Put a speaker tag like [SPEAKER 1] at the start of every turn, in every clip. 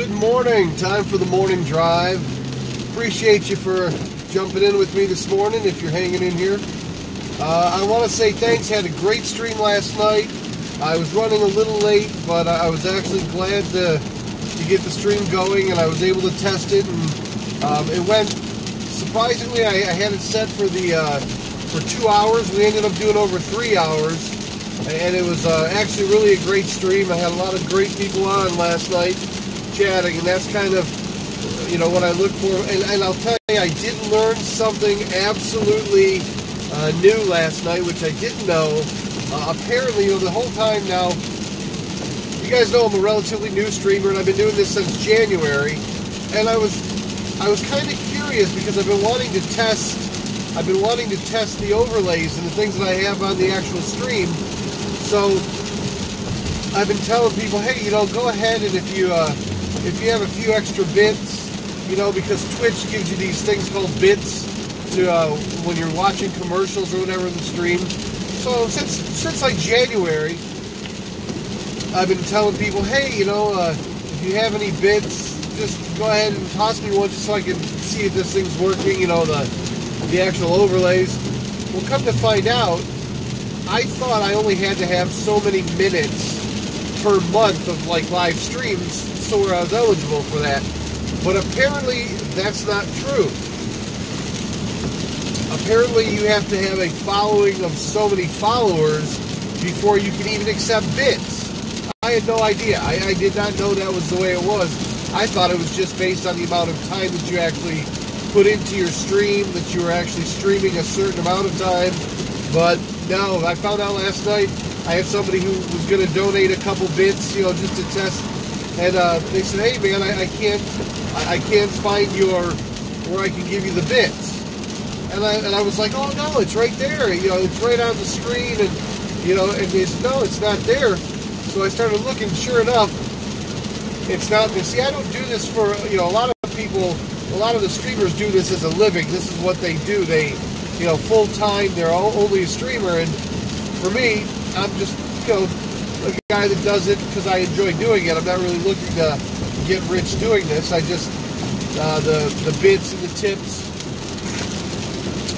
[SPEAKER 1] Good morning. Time for the morning drive. Appreciate you for jumping in with me this morning if you're hanging in here. I want to say thanks. Had a great stream last night. I was running a little late, but I was actually glad to get the stream going, and I was able to test it, and it went surprisingly. I had it set for 2 hours. We ended up doing over 3 hours, and it was actually really a great stream. I had a lot of great people on last night chatting, and that's kind of what I look for. And I'll tell you, I did learn something absolutely new last night, which I didn't know. Apparently, the whole time now, you guys know I'm a relatively new streamer, and I've been doing this since January. And I was kind of curious because I've been wanting to test the overlays and the things that I have on the actual stream. So I've been telling people, hey, go ahead, and if you have a few extra bits, because Twitch gives you these things called bits to when you're watching commercials or whatever in the stream. So since like January, I've been telling people, hey, if you have any bits, just go ahead and toss me one just so I can see if this thing's working, the actual overlays. Well, come to find out, I thought I only had to have so many minutes per month of like live streams, so where I was eligible for that. But apparently that's not true. Apparently you have to have a following of so many followers before you can even accept bits. I had no idea. I did not know that was the way it was. I thought it was just based on the amount of time that you actually put into your stream, that you were actually streaming a certain amount of time. But no, I found out last night I had somebody who was going to donate a couple bits, just to test. And they said, hey man, I can't find where I can give you the bits. And I was like, oh no, it's right there. It's right on the screen, and and they said, no, it's not there. So I started looking. Sure enough, it's not there. See, I don't do this for a lot of people. A lot of the streamers do this as a living. This is what they do. They full time. They're only a streamer, and for me, I'm just a guy that does it because I enjoy doing it. I'm not really looking to get rich doing this. I just the bits and the tips,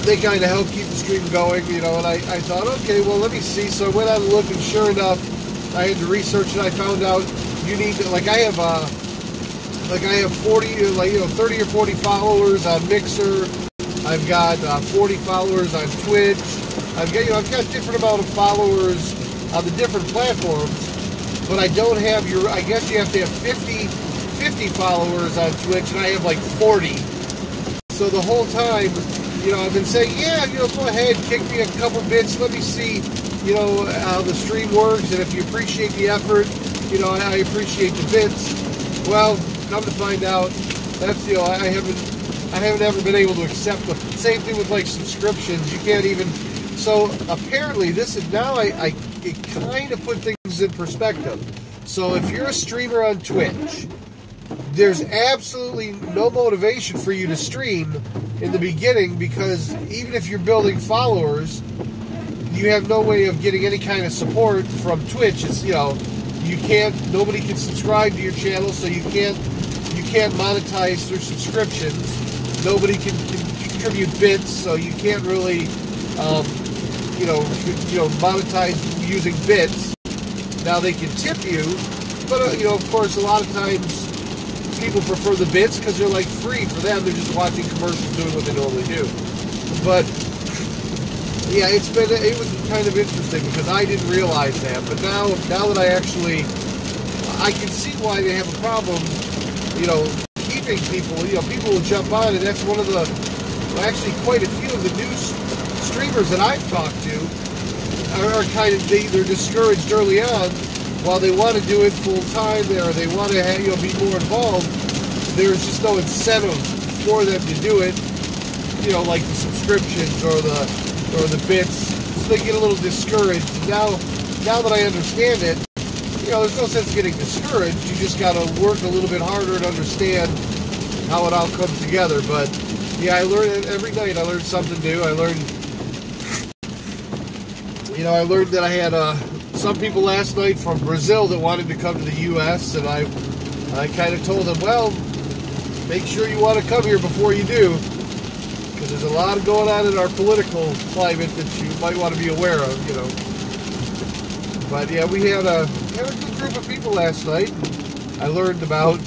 [SPEAKER 1] they kind of help keep the stream going, and I thought, okay, well, let me see. So I went out and looked, and sure enough, I had to research it. I found out you need to, I have 40, 30 or 40 followers on Mixer. I've got 40 followers on Twitch. I've got different amount of followers on the different platforms, but I don't have I guess you have to have 50 followers on Twitch, and I have like 40. So the whole time, I've been saying, yeah, go ahead, kick me a couple bits, let me see, how the stream works, and if you appreciate the effort, I appreciate the bits. Well, come to find out, that's, I haven't ever been able to accept the same thing with like subscriptions. You can't even. So apparently this is now it kind of put things in perspective. So if you're a streamer on Twitch, there's absolutely no motivation for you to stream in the beginning, because even if you're building followers, you have no way of getting any kind of support from Twitch. It's nobody can subscribe to your channel, so you can't monetize through subscriptions. Nobody can contribute bits, so you can't really monetize using bits. Now they can tip you, but of course a lot of times people prefer the bits because they're like free for them. They're just watching commercials, doing what they normally do. But yeah, it was kind of interesting because I didn't realize that. But now that I can see why they have a problem, keeping people. People will jump on, and that's one of the, actually quite a few of the new streamers that I've talked to are kind of, they're discouraged early on. While they want to do it full time, or they want to be more involved, there's just no incentive for them to do it. Like the subscriptions or the bits, so they get a little discouraged. Now that I understand it, there's no sense getting discouraged. You just got to work a little bit harder to understand how it all comes together. But yeah, I learn every night. I learn something new. I learned that I had some people last night from Brazil that wanted to come to the U.S., and I I kind of told them, well, make sure you want to come here before you do, because there's a lot going on in our political climate that you might want to be aware of, you know. But yeah, we had a good group of people last night. I learned about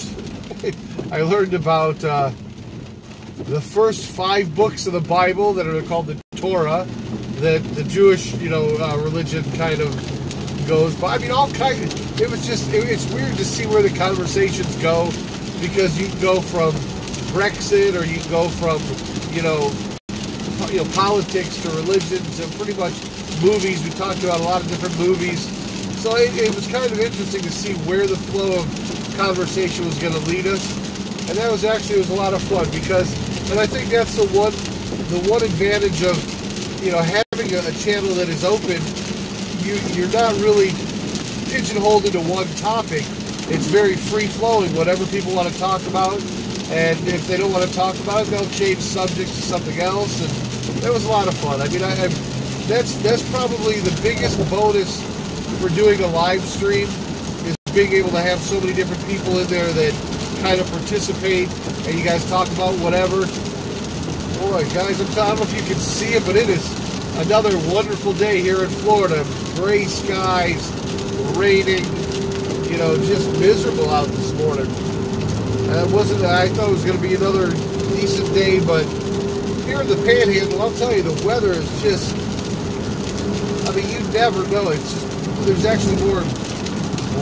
[SPEAKER 1] the first 5 books of the Bible that are called the Torah, that the Jewish, religion kind of goes by. I mean, all kind of, it's weird to see where the conversations go, because you can go from Brexit, or you can go from, politics to religion to pretty much movies. We talked about a lot of different movies. So it was kind of interesting to see where the flow of conversation was going to lead us. And that was it was a lot of fun, because, and I think that's the one advantage of, having a channel that is open. You're not really pigeonholed into one topic. It's very free-flowing, whatever people want to talk about. And if they don't want to talk about it, they'll change subjects to something else. And that was a lot of fun. I mean, that's probably the biggest bonus for doing a live stream, is being able to have so many different people in there that kind of participate, and you guys talk about whatever. Boy, guys, I don't know if you can see it, but it is another wonderful day here in Florida. Gray skies, raining, just miserable out this morning. I thought it was going to be another decent day, but here in the Panhandle, I'll tell you, the weather is just, I mean, you never know. It's just, there's actually more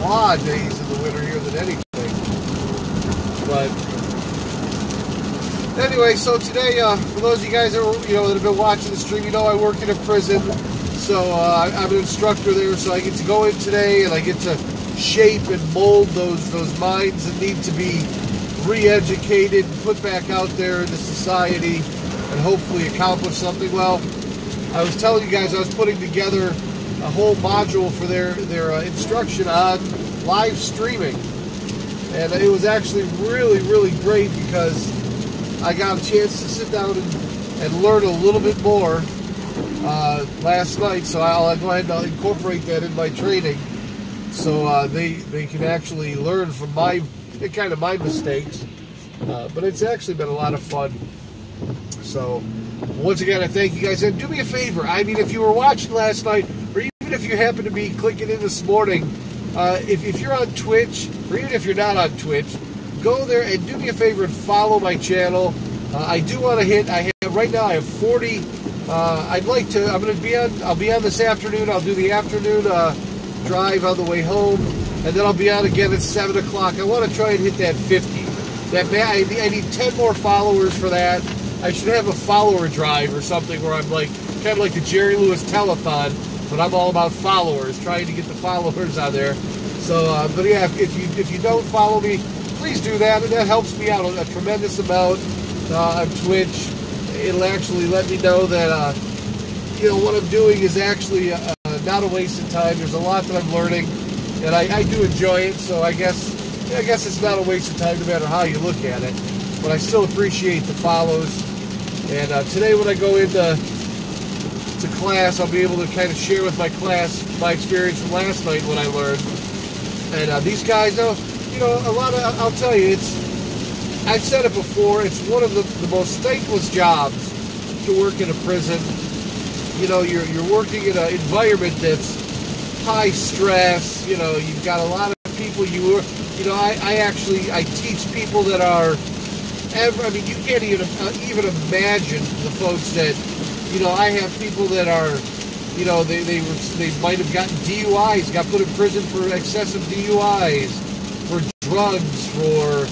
[SPEAKER 1] blah days in the winter here than anything. But anyway, so today, for those of you guys that have been watching the stream, I work in a prison. So I'm an instructor there, so I get to go in today, and I get to shape and mold those minds that need to be re-educated, put back out there into society, and hopefully accomplish something. Well, I was telling you guys I was putting together a whole module for their instruction on live streaming, and it was actually really, really great, because I got a chance to sit down and learn a little bit more last night. So I'll go ahead and I'll incorporate that in my training, so they can actually learn from my mistakes. But it's actually been a lot of fun. So once again, I thank you guys, and do me a favor. I mean, if you were watching last night, or even if you happen to be clicking in this morning, if you're on Twitch, or even if you're not on Twitch, go there and do me a favor and follow my channel. I do want to hit, right now I have 40, I'll be on this afternoon. I'll do the afternoon drive on the way home, and then I'll be on again at 7 o'clock. I want to try and hit that 50. I need 10 more followers for that. I should have a follower drive or something, where I'm kind of like the Jerry Lewis telethon, but I'm all about followers, trying to get the followers on there. So, but yeah, if you don't follow me, please do that, and that helps me out a tremendous amount on Twitch. It'll actually let me know that what I'm doing is actually not a waste of time. There's a lot that I'm learning, and I do enjoy it. So I guess it's not a waste of time, no matter how you look at it. But I still appreciate the follows. And today, when I go into class, I'll be able to kind of share with my class my experience from last night, when I learned. And these guys, a lot of, I'll tell you, I've said it before, it's one of the most thankless jobs to work in a prison. You're working in an environment that's high stress. You've got a lot of people I teach people that are, you can't even imagine the folks that, I have people that are, they might have gotten DUIs, got put in prison for excessive DUIs, for drugs, for,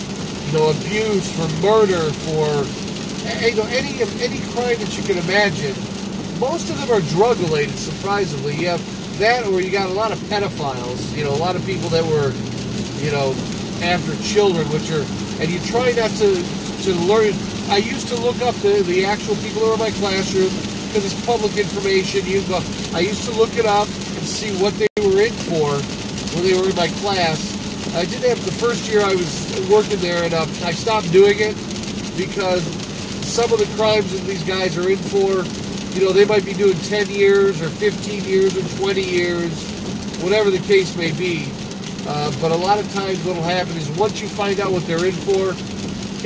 [SPEAKER 1] abuse, for murder, for, any crime that you can imagine. Most of them are drug-related, surprisingly. You have that, or you got a lot of pedophiles, a lot of people that were, after children, and you try not to learn. I used to look up the actual people who were in my classroom, because it's public information. I used to look it up and see what they were in for when they were in my class. I did that the first year I was working there, and I stopped doing it, because some of the crimes that these guys are in for, they might be doing 10 years or 15 years or 20 years, whatever the case may be. But a lot of times what will happen is once you find out what they're in for,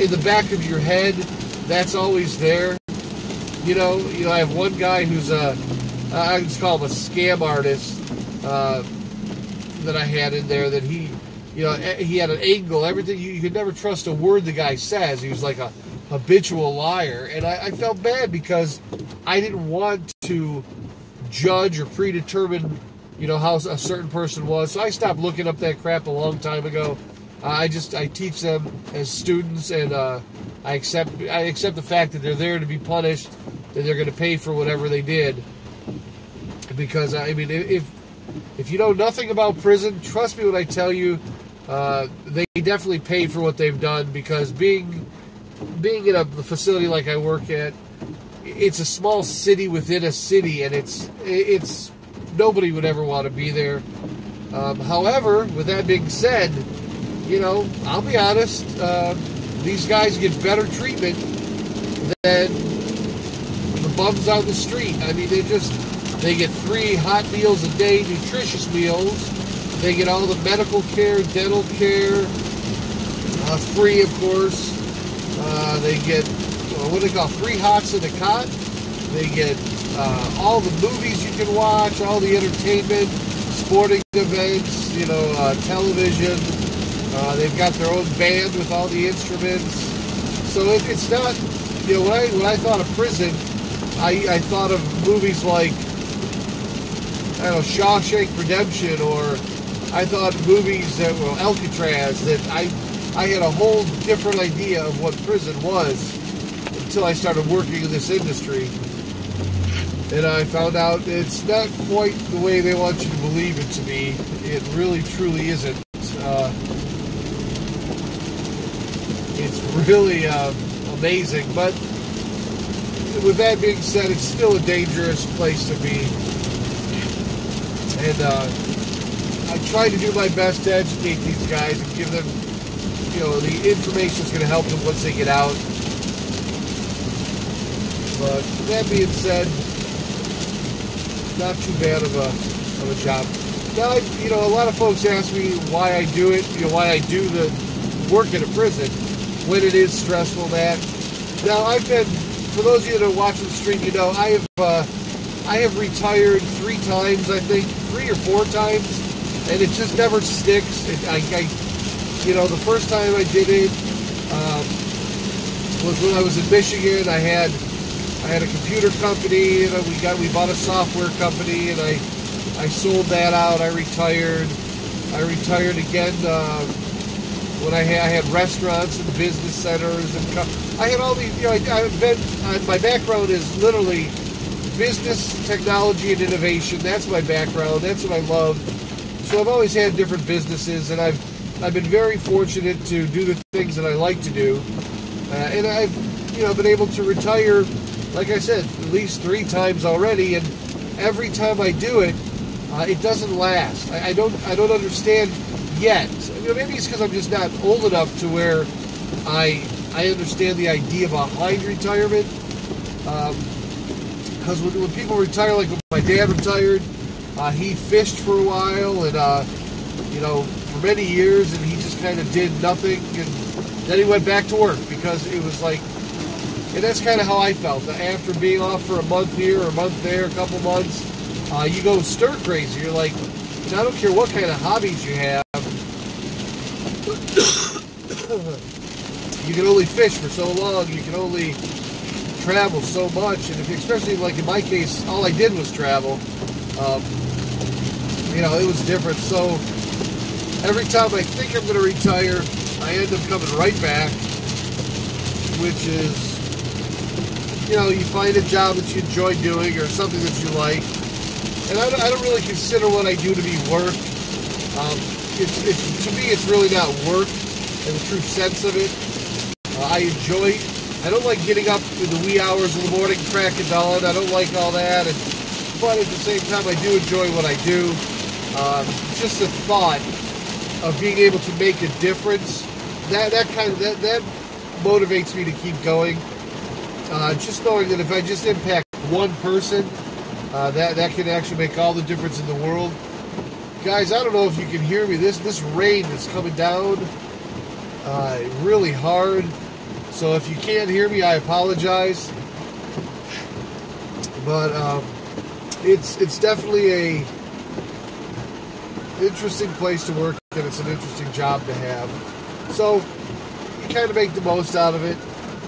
[SPEAKER 1] in the back of your head, that's always there. You know, I have one guy who's I just call him a scam artist that I had in there, that he had an angle, everything. You could never trust a word the guy says. He was like a habitual liar. And I felt bad because I didn't want to judge or predetermine, how a certain person was. So I stopped looking up that crap a long time ago. I teach them as students, and I accept the fact that they're there to be punished, and they're going to pay for whatever they did. Because, I mean, if you know nothing about prison, trust me when I tell you, they definitely pay for what they've done, because being in a facility like I work at, it's a small city within a city, and it's nobody would ever want to be there. However, with that being said, I'll be honest, these guys get better treatment than the bums on the street. I mean, they get 3 hot meals a day, nutritious meals. They get all the medical care, dental care, free, of course. They get, what do they call, 3 hots in a cot. They get all the movies you can watch, all the entertainment, sporting events, television. They've got their own band with all the instruments. So it's not, when I thought of prison, I thought of movies like, I don't know, Shawshank Redemption, or I thought movies that were Alcatraz, that I had a whole different idea of what prison was until I started working in this industry. And I found out it's not quite the way they want you to believe it to be. It really, truly isn't. It's really amazing. But with that being said, it's still a dangerous place to be. And I try to do my best to educate these guys and give them, the information that's going to help them once they get out. But that being said, not too bad of a job. Now, a lot of folks ask me why I do it, why I do the work in a prison when it is stressful. Now, I've been, for those of you that are watching the stream, I have retired 3 times, I think, 3 or 4 times, and it just never sticks. The first time I did it was when I was in Michigan. I had a computer company, and we bought a software company, and I sold that out. I retired again when I had restaurants and business centers, and I had all these. My background is literally business, technology, and innovation. That's my background. That's what I love. So I've always had different businesses, and I've been very fortunate to do the things that I like to do, and I've been able to retire, like I said, at least 3 times already, and every time I do it, it doesn't last. I don't understand yet. Maybe it's because I'm just not old enough to where I understand the idea behind retirement. Because when people retire, like when my dad retired, he fished for a while, and for many years, and he just kind of did nothing, and then he went back to work, because it was like, and that's kind of how I felt. After being off for a month here, or a month there, a couple months, you go stir crazy. You're like, I don't care what kind of hobbies you have, you can only fish for so long, you can only travel so much, and especially like in my case, all I did was travel. It was different. So every time I think I'm going to retire, I end up coming right back, which is, you find a job that you enjoy doing, or something that you like. And I don't really consider what I do to be work. To me, it's really not work in the true sense of it. I enjoy. I don't like getting up in the wee hours of the morning, crack of dawn. I don't like all that. But at the same time, I do enjoy what I do. Just the thought of being able to make a difference, that motivates me to keep going. Just knowing that if I just impact one person, that can actually make all the difference in the world. Guys, I don't know if you can hear me. This rain is coming down really hard. So if you can't hear me, I apologize. But it's definitely a interesting place to work, and it's an interesting job to have. So you kind of make the most out of it.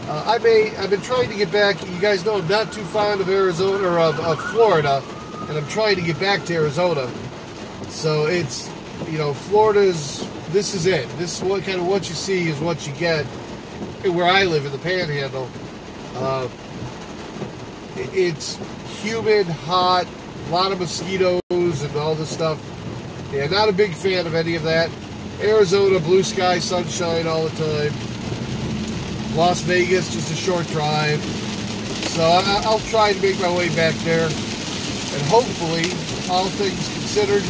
[SPEAKER 1] I've been trying to get back. You guys know I'm not too fond of Arizona or of Florida, and I'm trying to get back to Arizona. So it's, Florida's, this is it. This is what you see is what you get. Where I live in the Panhandle, it's humid, hot, a lot of mosquitoes and all this stuff. Yeah, not a big fan of any of that. Arizona, blue sky, sunshine all the time. Las Vegas, just a short drive. So I'll try to make my way back there. And hopefully, all things considered,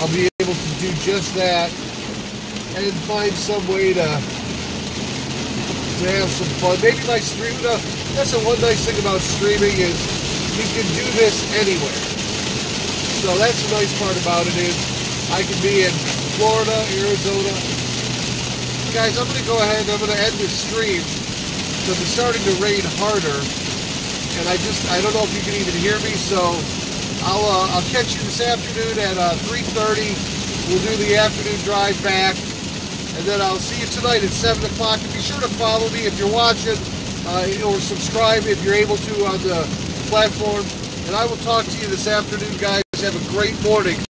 [SPEAKER 1] I'll be able to do just that and find some way to have some fun. Maybe my stream, that's the one nice thing about streaming is you can do this anywhere. So that's the nice part about it is I can be in Florida, Arizona. Guys, I'm going to go ahead and I'm going to end this stream because it's starting to rain harder. And I don't know if you can even hear me, so I'll catch you this afternoon at 3:30. We'll do the afternoon drive back. And then I'll see you tonight at 7 o'clock. And be sure to follow me if you're watching, or subscribe if you're able to on the platform. And I will talk to you this afternoon, guys. Have a great morning.